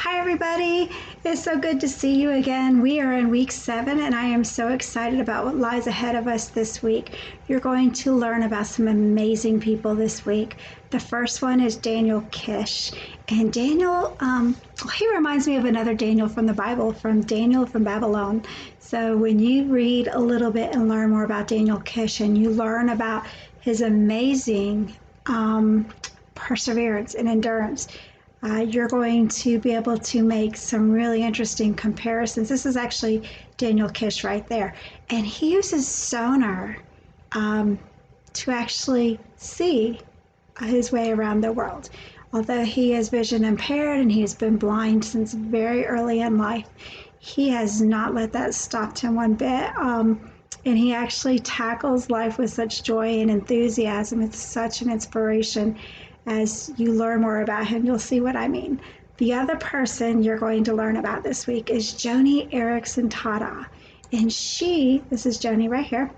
Hi everybody, it's so good to see you again. We are in week 7 and I am so excited about what lies ahead of us this week. You're going to learn about some amazing people this week. The first one is Daniel Kish. And Daniel, he reminds me of another Daniel from the Bible, from Daniel from Babylon. So when you read a little bit and learn more about Daniel Kish and you learn about his amazing perseverance and endurance, you're going to be able to make some really interesting comparisons. This is actually Daniel Kish right there. And he uses sonar to actually see his way around the world. Although he is vision impaired and he's been blind since very early in life, he has not let that stop him one bit. And he actually tackles life with such joy and enthusiasm. It's such an inspiration. As you learn more about him, you'll see what I mean. The other person you're going to learn about this week is Joni Eareckson Tada. And this is Joni right here,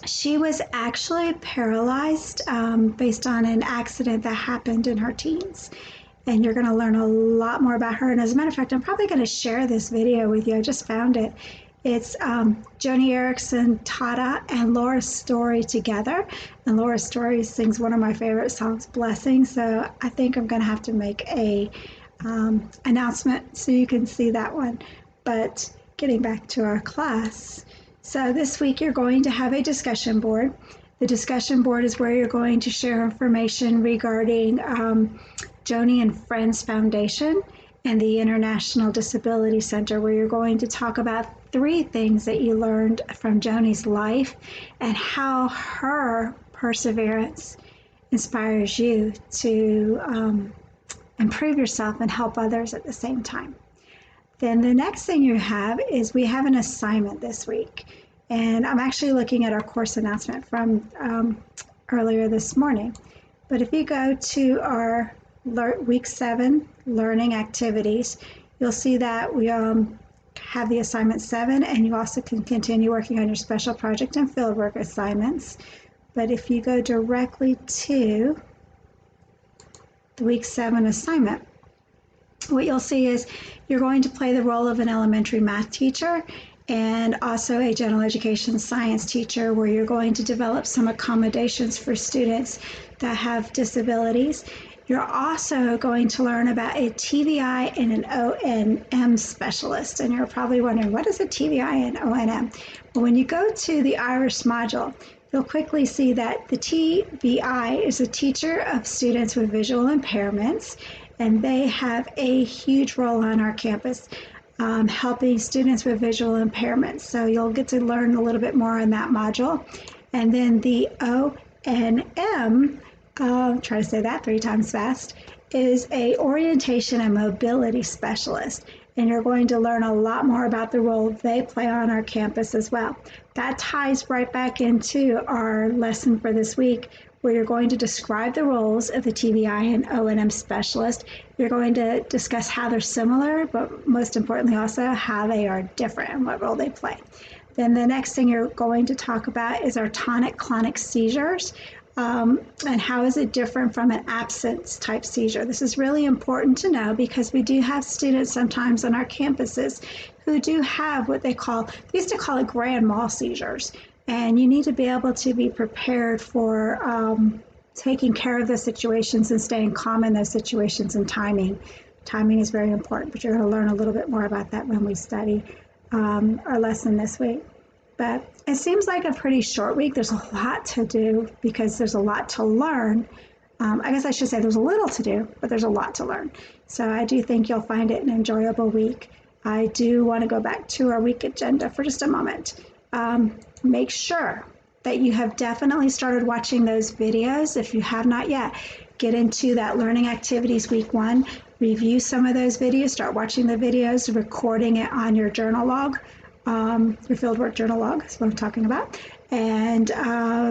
she was actually paralyzed based on an accident that happened in her teens. And you're going to learn a lot more about her. And as a matter of fact, I'm probably going to share this video with you. I just found it. It's Joni Eareckson Tada and Laura Story together. And Laura Story sings one of my favorite songs, Blessing. So I think I'm going to have to make a announcement so you can see that one. But getting back to our class. So this week you're going to have a discussion board. The discussion board is where you're going to share information regarding Joni and Friends Foundation and the International Disability Center, where you're going to talk about 3 things that you learned from Joni's life and how her perseverance inspires you to improve yourself and help others at the same time. Then the next thing you have is we have an assignment this week. And I'm actually looking at our course announcement from earlier this morning. But if you go to our week 7 learning activities, you'll see that we have the assignment 7, and you also can continue working on your special project and fieldwork assignments. But if you go directly to the week 7 assignment, what you'll see is you're going to play the role of an elementary math teacher and also a general education science teacher, where you're going to develop some accommodations for students that have disabilities. You're also going to learn about a TVI and an O&M specialist. And you're probably wondering, what is a TVI and O&M? Well, when you go to the Irish module, you'll quickly see that the TVI is a teacher of students with visual impairments, and they have a huge role on our campus, helping students with visual impairments. So you'll get to learn a little bit more on that module. And then the O&M, try to say that 3 times fast, is a orientation and mobility specialist. And you're going to learn a lot more about the role they play on our campus as well. That ties right back into our lesson for this week, where you're going to describe the roles of the TVI and O&M specialist. You're going to discuss how they're similar, but most importantly also how they are different and what role they play. Then the next thing you're going to talk about is our tonic-clonic seizures. And how is it different from an absence type seizure? This is really important to know because we do have students sometimes on our campuses who do have what they used to call it grand mal seizures. And you need to be able to be prepared for taking care of those situations and staying calm in those situations, and timing. Timing is very important, but you're going to learn a little bit more about that when we study our lesson this week. But it seems like a pretty short week. There's a lot to do because there's a lot to learn. I guess I should say there's a little to do, but there's a lot to learn. So I do think you'll find it an enjoyable week. I do want to go back to our week agenda for just a moment. Make sure that you have definitely started watching those videos. If you have not yet, get into that learning activities week 1. Review some of those videos. Start watching the videos, recording it on your journal log. Your fieldwork journal log is what I'm talking about, and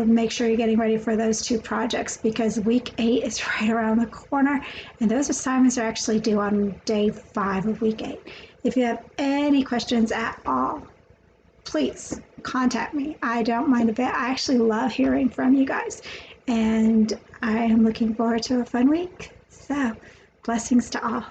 make sure you're getting ready for those 2 projects, because week 8 is right around the corner, and those assignments are actually due on day 5 of week 8. If you have any questions at all, please contact me. I don't mind a bit. I actually love hearing from you guys, and I am looking forward to a fun week. So blessings to all.